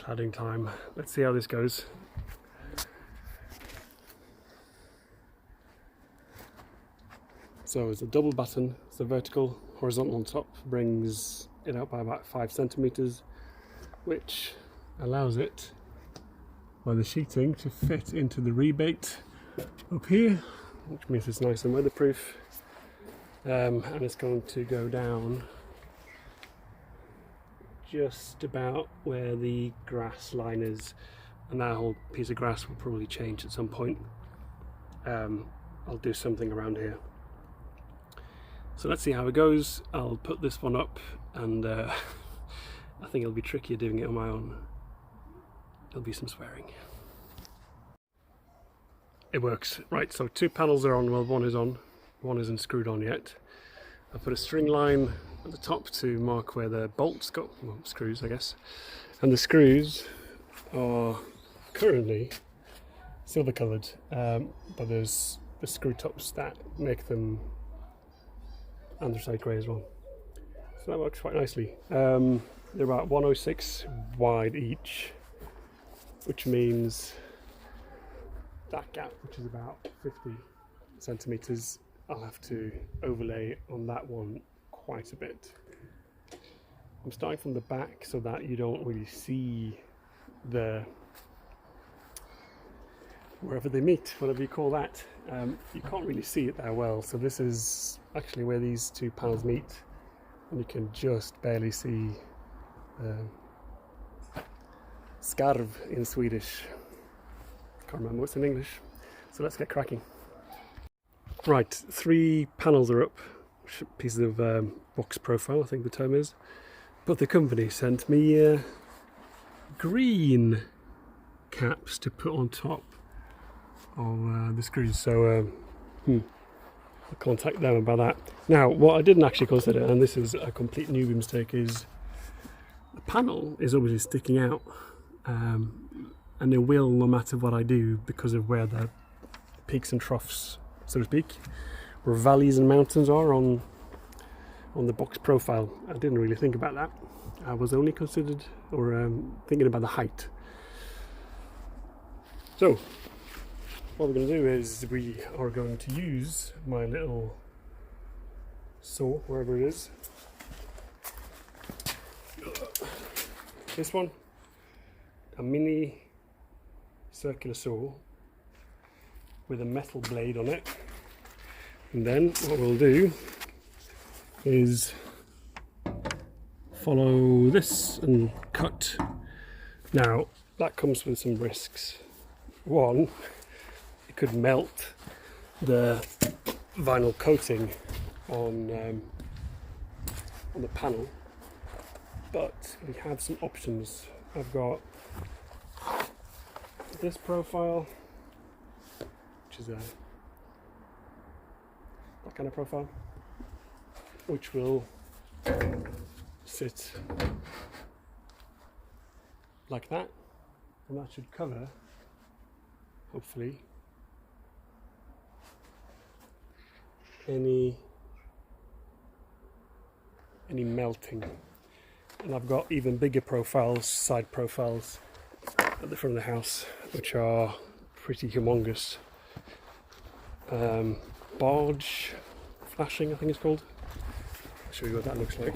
cladding time. Let's see how this goes. So it's a double batten, it's a vertical, horizontal on top, brings it out by about 5 centimeters, which allows it, by the sheeting, to fit into the rebate up here, which means it's nice and weatherproof. And it's going to go down just about where the grass line is, and that whole piece of grass will probably change at some point. I'll do something around here. So let's see how it goes. I'll put this one up, and I think it'll be trickier doing it on my own. There'll be some swearing. It works. Right, so 2 panels are on, well, one is on, one isn't screwed on yet. I put a string line at the top to mark where the bolts go, well, screws I guess. And the screws are currently silver coloured, but there's the screw tops that make them anthracite grey as well. So that works quite nicely. They're about 106 wide each, which means that gap, which is about 50 centimeters, I'll have to overlay on that one quite a bit. I'm starting from the back so that you don't really see the wherever they meet, whatever you call that. You can't really see it that well, so this is actually where these 2 panels meet, and you can just barely see skarv in Swedish. Can't remember what's in English. So let's get cracking. Right, 3 panels are up, pieces of box profile I think the term is, but the company sent me green caps to put on top of the screws, so I'll contact them about that. Now, what I didn't actually consider, and this is a complete newbie mistake, is the panel is obviously sticking out, and it will no matter what I do, because of where the peaks and troughs, so to speak, where valleys and mountains are on the box profile. I didn't really think about that. I was only considered or thinking about the height. So what we're going to do is we are going to use my little saw, wherever it is. This one, a mini circular saw with a metal blade on it, and then what we'll do is follow this and cut. Now that comes with some risks. One, it could melt the vinyl coating on the panel, but we have some options. I've got this profile, which is that kind of profile, which will sit like that, and that should cover, hopefully, any melting. And I've got even bigger profiles, side profiles at the front of the house, which are pretty humongous. Barge flashing, I think it's called. I'll show you what that looks like.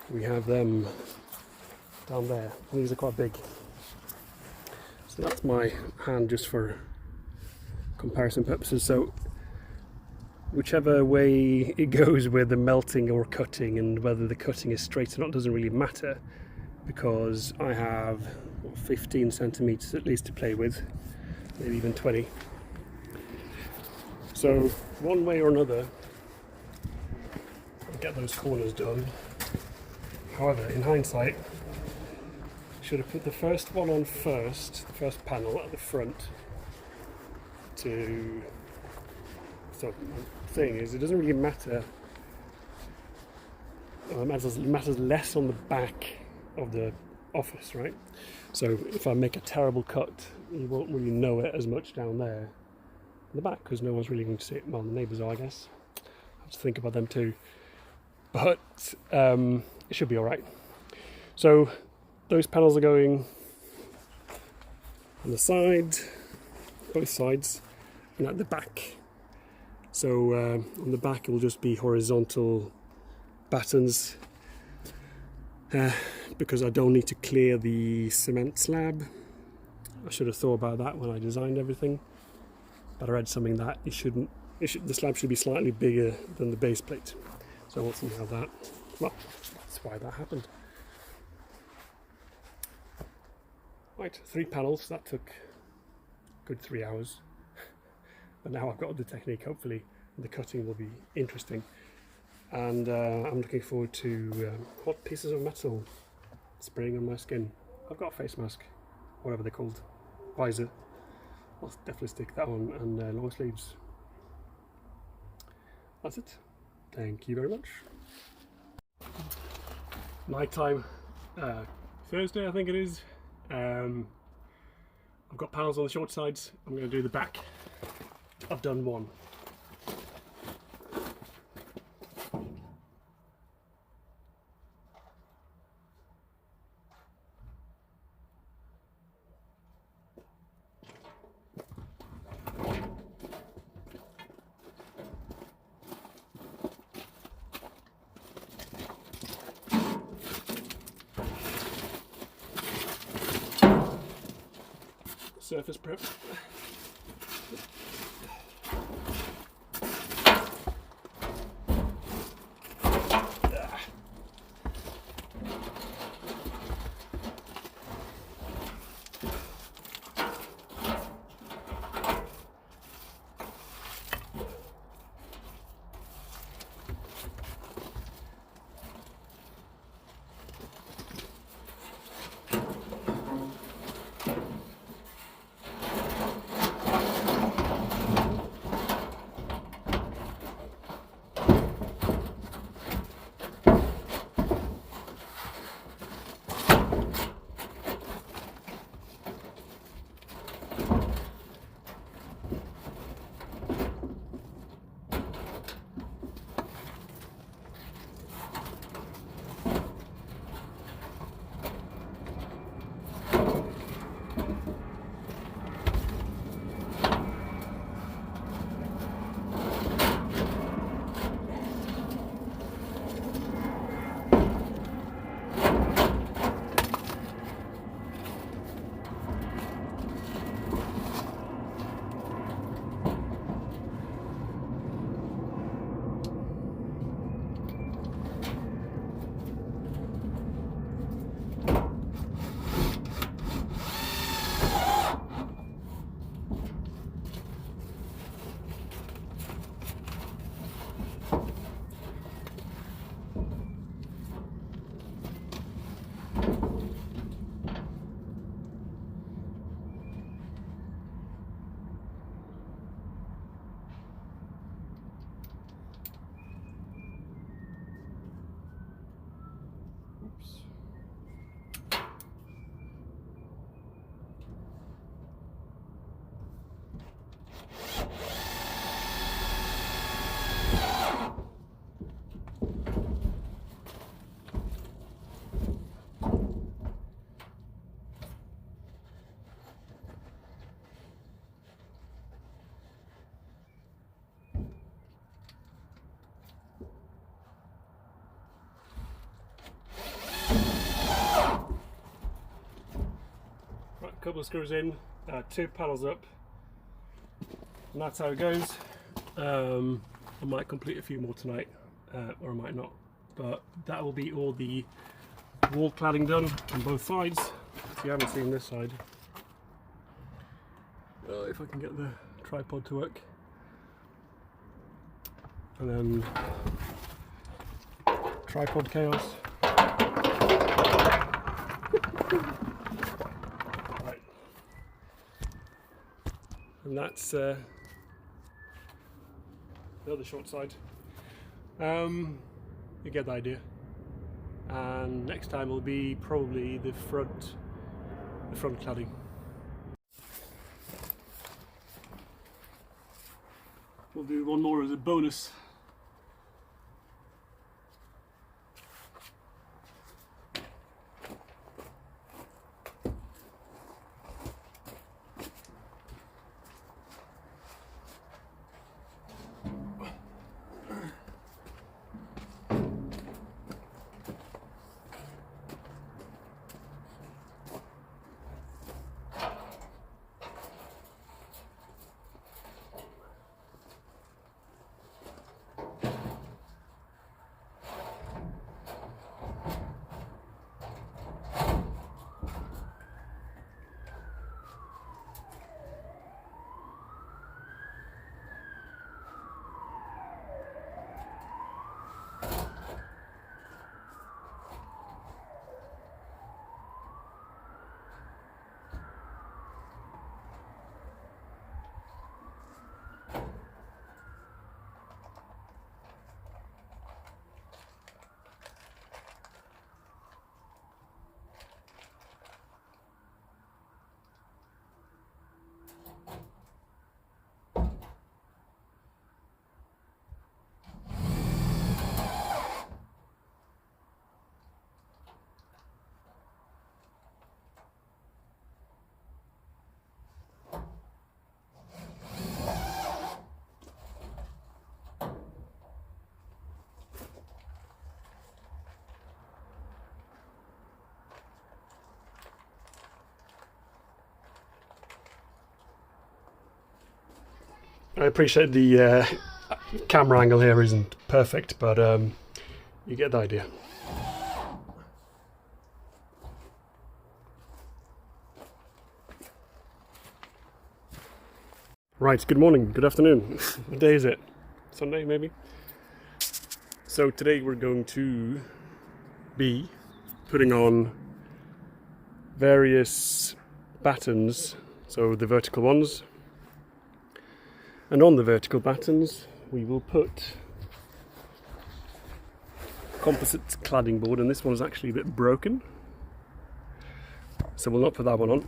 We have them down there. These are quite big. So that's my hand just for comparison purposes. So whichever way it goes with the melting or cutting, and whether the cutting is straight or not doesn't really matter, because I have 15 centimeters at least to play with, maybe even 20. So one way or another I'll get those corners done. However, in hindsight, I should have put the first one on first, the first panel at the front. So the thing is, it doesn't really matter. It matters less on the back of the office, right? So if I make a terrible cut, you won't really know it as much down there in the back, because no one's really going to see it. Well, the neighbours are, I guess. I have to think about them too. but it should be all right. So those panels are going on the side, both sides, and at the back. So on the back it will just be horizontal battens, because I don't need to clear the cement slab. I should have thought about that when I designed everything, but I read something that the slab should be slightly bigger than the base plate. So we'll see how that, well, that's why that happened. Right, 3 panels, that took a good 3 hours. But now I've got the technique, hopefully the cutting will be interesting. And I'm looking forward to hot pieces of metal spraying on my skin. I've got a face mask, whatever they're called, visor. I'll definitely stick that on, and long sleeves. That's it. Thank you very much. Night time, Thursday I think it is. I've got panels on the short sides. I'm going to do the back. I've done one. Surface prep. Couple of screws in, 2 panels up, and that's how it goes. I might complete a few more tonight, or I might not, but that will be all the wall cladding done on both sides. If you haven't seen this side, if I can get the tripod to work, and then tripod chaos. And that's the other short side. You get the idea. And next time will be probably the front cladding. We'll do one more as a bonus. I appreciate the camera angle here isn't perfect, but you get the idea. Right, good morning, good afternoon. What day is it? Sunday, maybe? So today we're going to be putting on various battens, so the vertical ones. And on the vertical battens, we will put composite cladding board, and this one is actually a bit broken. So we'll not put that one on.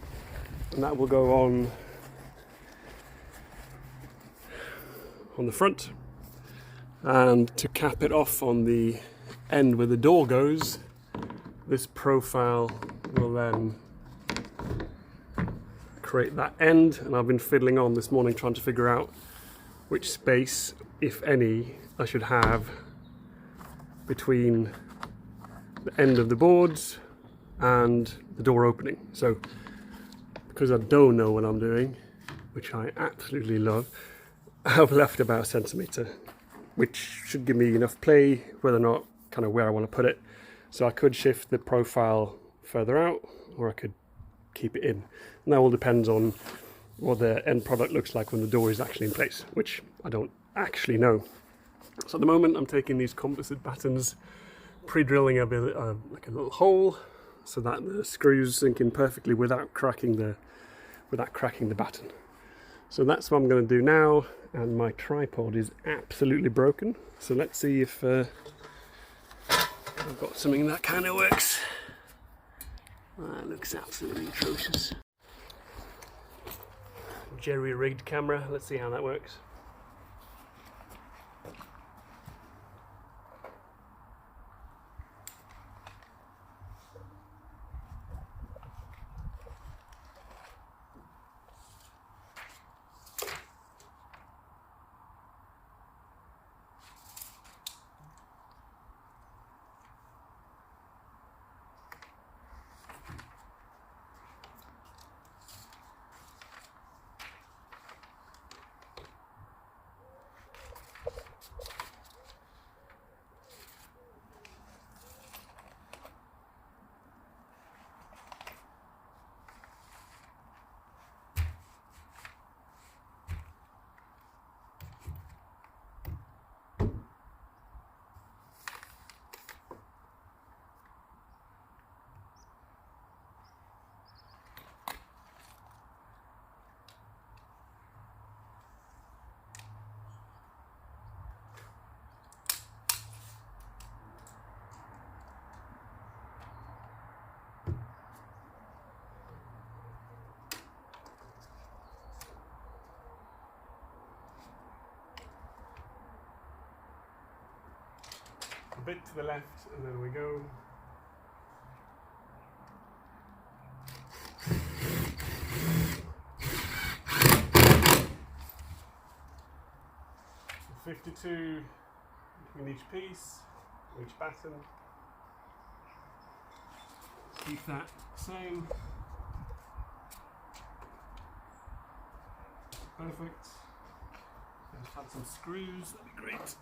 And that will go on the front, and to cap it off on the end where the door goes, this profile will then create that end. And I've been fiddling on this morning trying to figure out which space, if any, I should have between the end of the boards and the door opening. So because I don't know what I'm doing, which I absolutely love, I've left about a centimetre, which should give me enough play, whether or not kind of where I want to put it. So I could shift the profile further out, or I could keep it in. And that all depends on what the end product looks like when the door is actually in place, which I don't actually know. So at the moment I'm taking these composite battens, pre-drilling a bit, like a little hole, so that the screws sink in perfectly without cracking the batten. So that's what I'm going to do now, and my tripod is absolutely broken. So let's see if I've got something that kind of works. That looks absolutely atrocious. Jerry-rigged camera, let's see how that works. A bit to the left, and there we go. So 52 between each piece, each batten. Keep that same. Perfect. Just add some screws, that'd be great.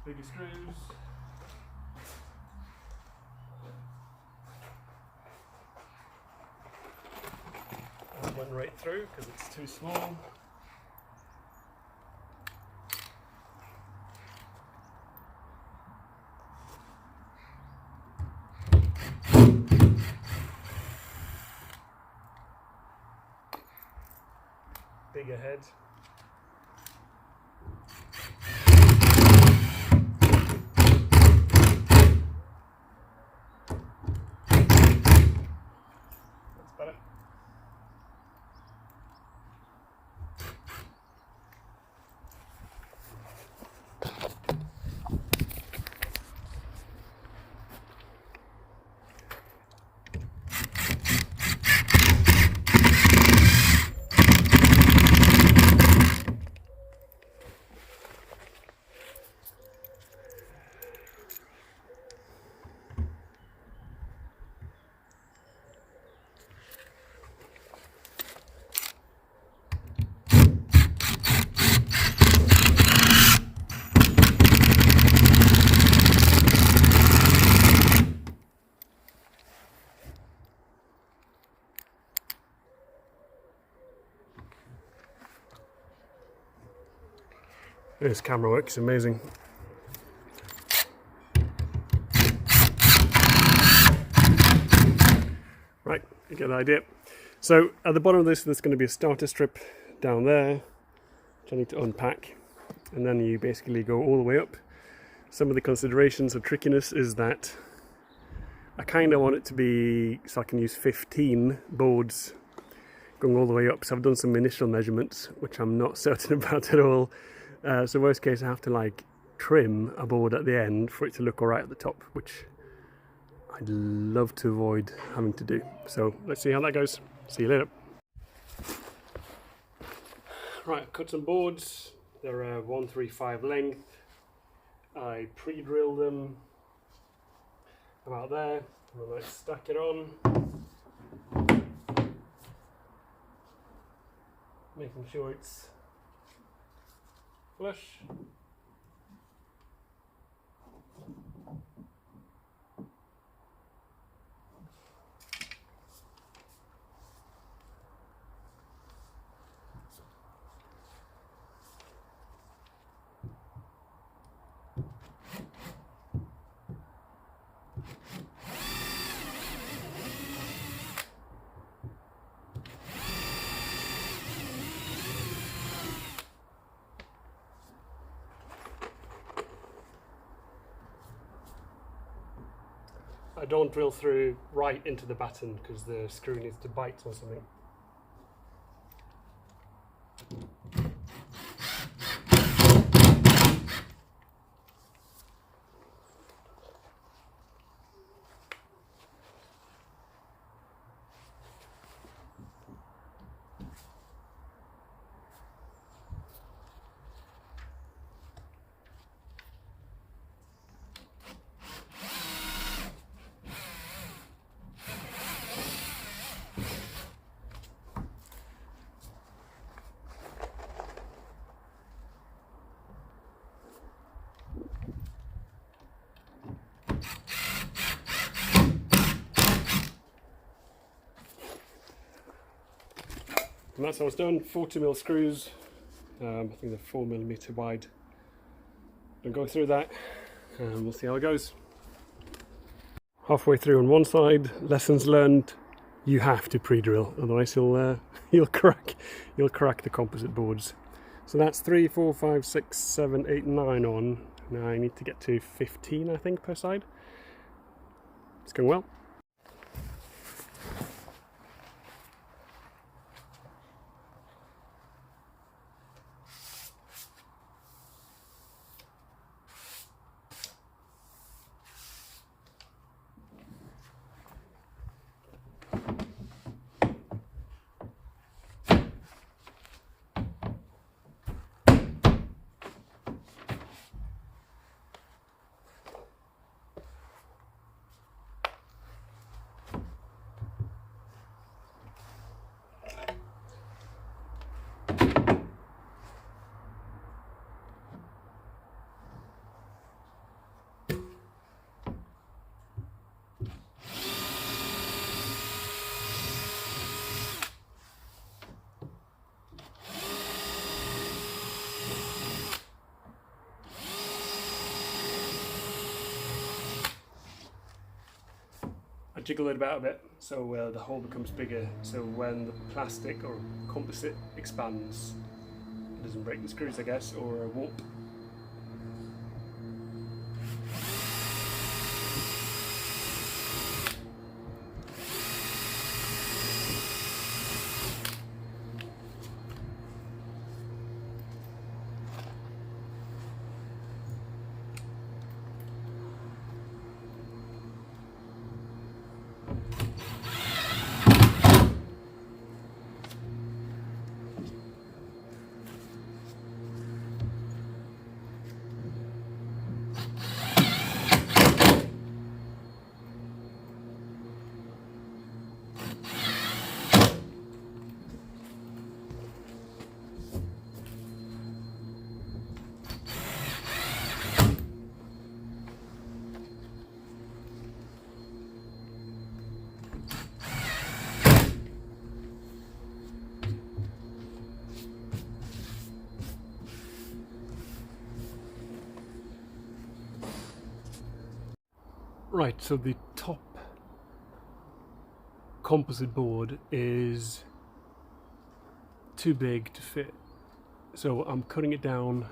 Bigger screws. That went right through because it's too small. Bigger head. This camera work is amazing. Right, you get the idea. So at the bottom of this, there's going to be a starter strip down there, which I need to unpack, and then you basically go all the way up. Some of the considerations of trickiness is that I kind of want it to be so I can use 15 boards going all the way up. So I've done some initial measurements, which I'm not certain about at all. So worst case, I have to like trim a board at the end for it to look all right at the top, which I'd love to avoid having to do. So let's see how that goes. See you later. Right, I've cut some boards. They're 135 length. I pre-drilled them about there. And I stack it on, making sure it's flush. I don't drill through right into the batten because the screw needs to bite or something. And that's how it's done. 40mm screws. I think they're 4mm wide. I'll go through that and we'll see how it goes. Halfway through on one side, lessons learned: you have to pre-drill, otherwise you'll crack the composite boards. So that's 3, 4, 5, 6, 7, 8, 9 on. Now I need to get to 15, I think, per side. It's going well. Jiggle it about a bit so the hole becomes bigger, so when the plastic or composite expands it doesn't break the screws, I guess, or warp. Right, so the top composite board is too big to fit, so I'm cutting it down,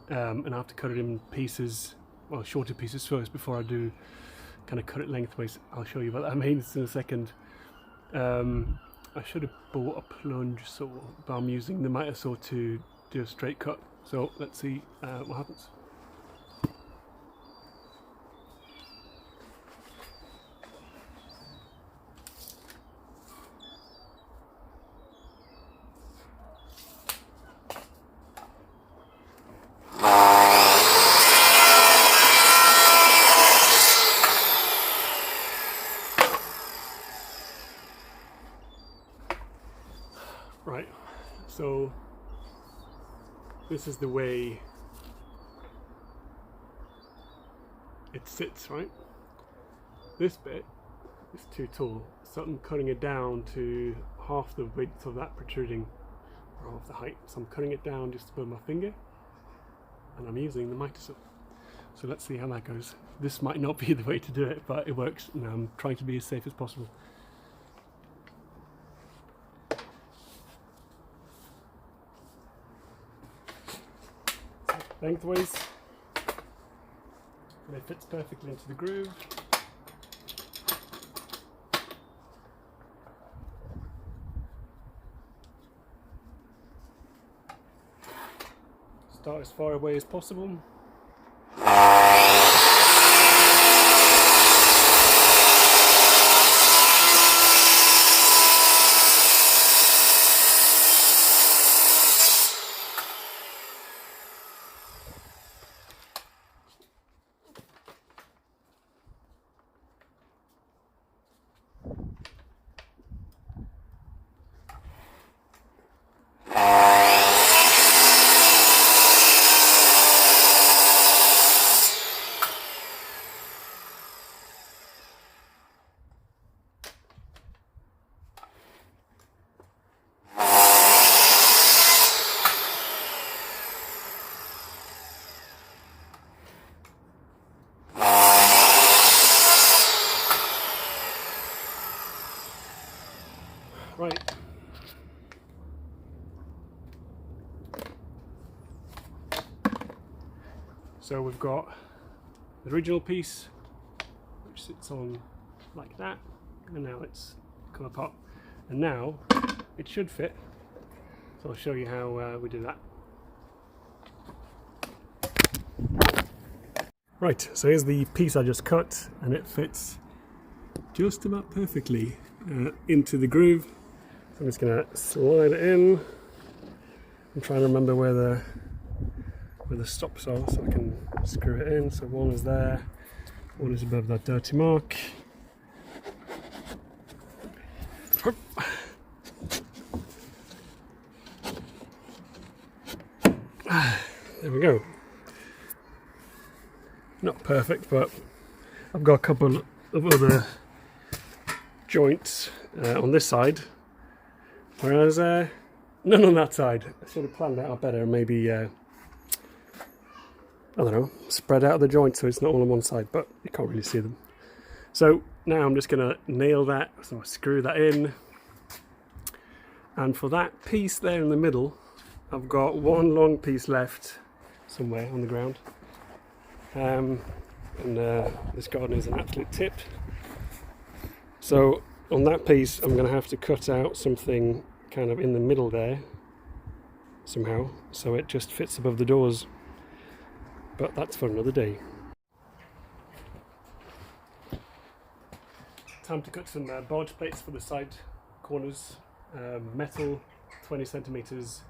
and I have to cut it in pieces, well, shorter pieces first before I do kind of cut it lengthways. I'll show you about that in a second. I should have bought a plunge saw, but I'm using the miter saw to do a straight cut, so let's see what happens. Right, so this is the way it sits, right? This bit is too tall, so I'm cutting it down to half the width of that protruding, or half the height. So I'm cutting it down just above my finger, and I'm using the miter saw. So let's see how that goes. This might not be the way to do it, but it works, and I'm trying to be as safe as possible. Lengthways, and it fits perfectly into the groove. Start as far away as possible. Right. So we've got the original piece, which sits on like that, and now it's come apart. And now it should fit. So I'll show you how we do that. Right, so here's the piece I just cut, and it fits just about perfectly into the groove. So I'm just going to slide it in. I'm trying to remember where the stops are so I can screw it in. So one is there, one is above that dirty mark. There we go. Not perfect, but I've got a couple of other joints on this side, whereas none on that side. I should have planned that out better and maybe I don't know, spread out the joints so it's not all on one side, but you can't really see them. So now I'm just going to nail that, so I screw that in, and for that piece there in the middle I've got one long piece left somewhere on the ground. This garden is an absolute tip. So on that piece I'm going to have to cut out something kind of in the middle there somehow, so it just fits above the doors. But that's for another day. Time to cut some barge plates for the side corners. Metal, 20 centimeters.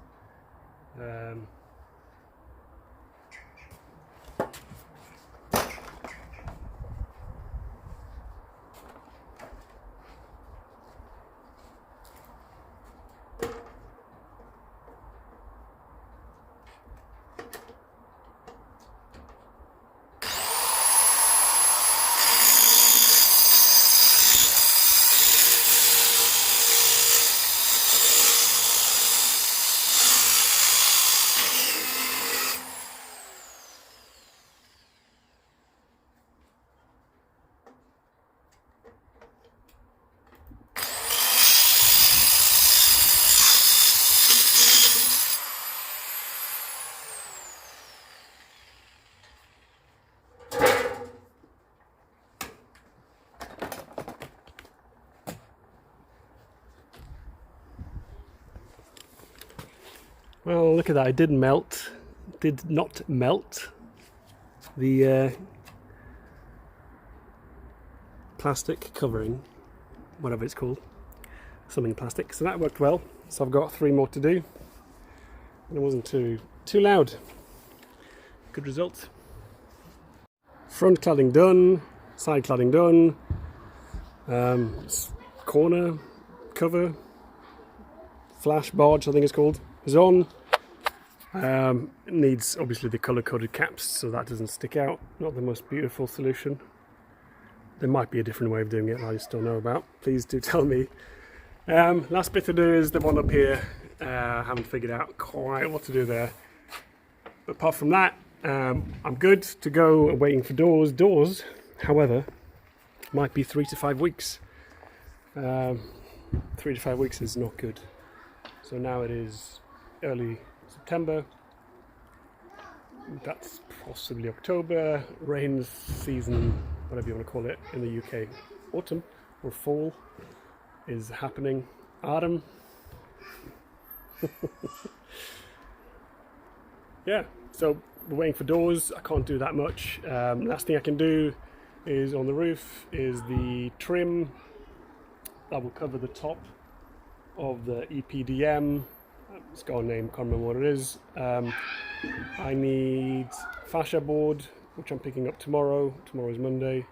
Well, look at that, it did not melt the plastic covering, whatever it's called, something plastic. So that worked well. So I've got 3 more to do, and it wasn't too loud. Good result. Front cladding done, side cladding done, corner cover, flash barge I think it's called, is on. It needs obviously the colour coded caps so that doesn't stick out. Not the most beautiful solution. There might be a different way of doing it I just don't know about. Please do tell me. Last bit to do is the one up here. I haven't figured out quite what to do there. But apart from that, I'm good to go. I'm waiting for doors, however, might be 3 to 5 weeks. 3 to 5 weeks is not good. So now it is early September. That's possibly October. Rain season, whatever you want to call it, in the UK. Autumn or fall is happening. Autumn. Yeah, so we're waiting for doors. I can't do that much. Last thing I can do is on the roof is the trim that will cover the top of the EPDM. It's got a name, can't remember what it is. I need fascia board, which I'm picking up tomorrow. Tomorrow is Monday.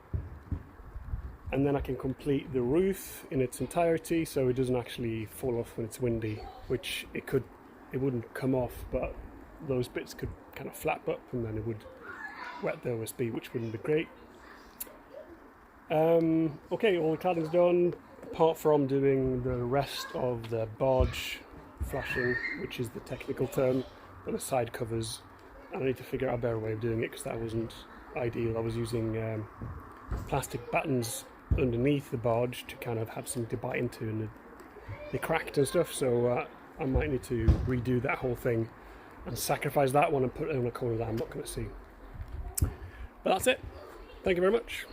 And then I can complete the roof in its entirety so it doesn't actually fall off when it's windy, which it wouldn't come off, but those bits could kind of flap up and then it would wet the OSB, which wouldn't be great. Okay, all the cladding's done, apart from doing the rest of the barge flashing, which is the technical term, and the side covers. And I need to figure out a better way of doing it because that wasn't ideal. I was using plastic battens underneath the barge to kind of have something to bite into, and they cracked and stuff, so I might need to redo that whole thing and sacrifice that one and put it in a corner that I'm not going to see. But that's it. Thank you very much.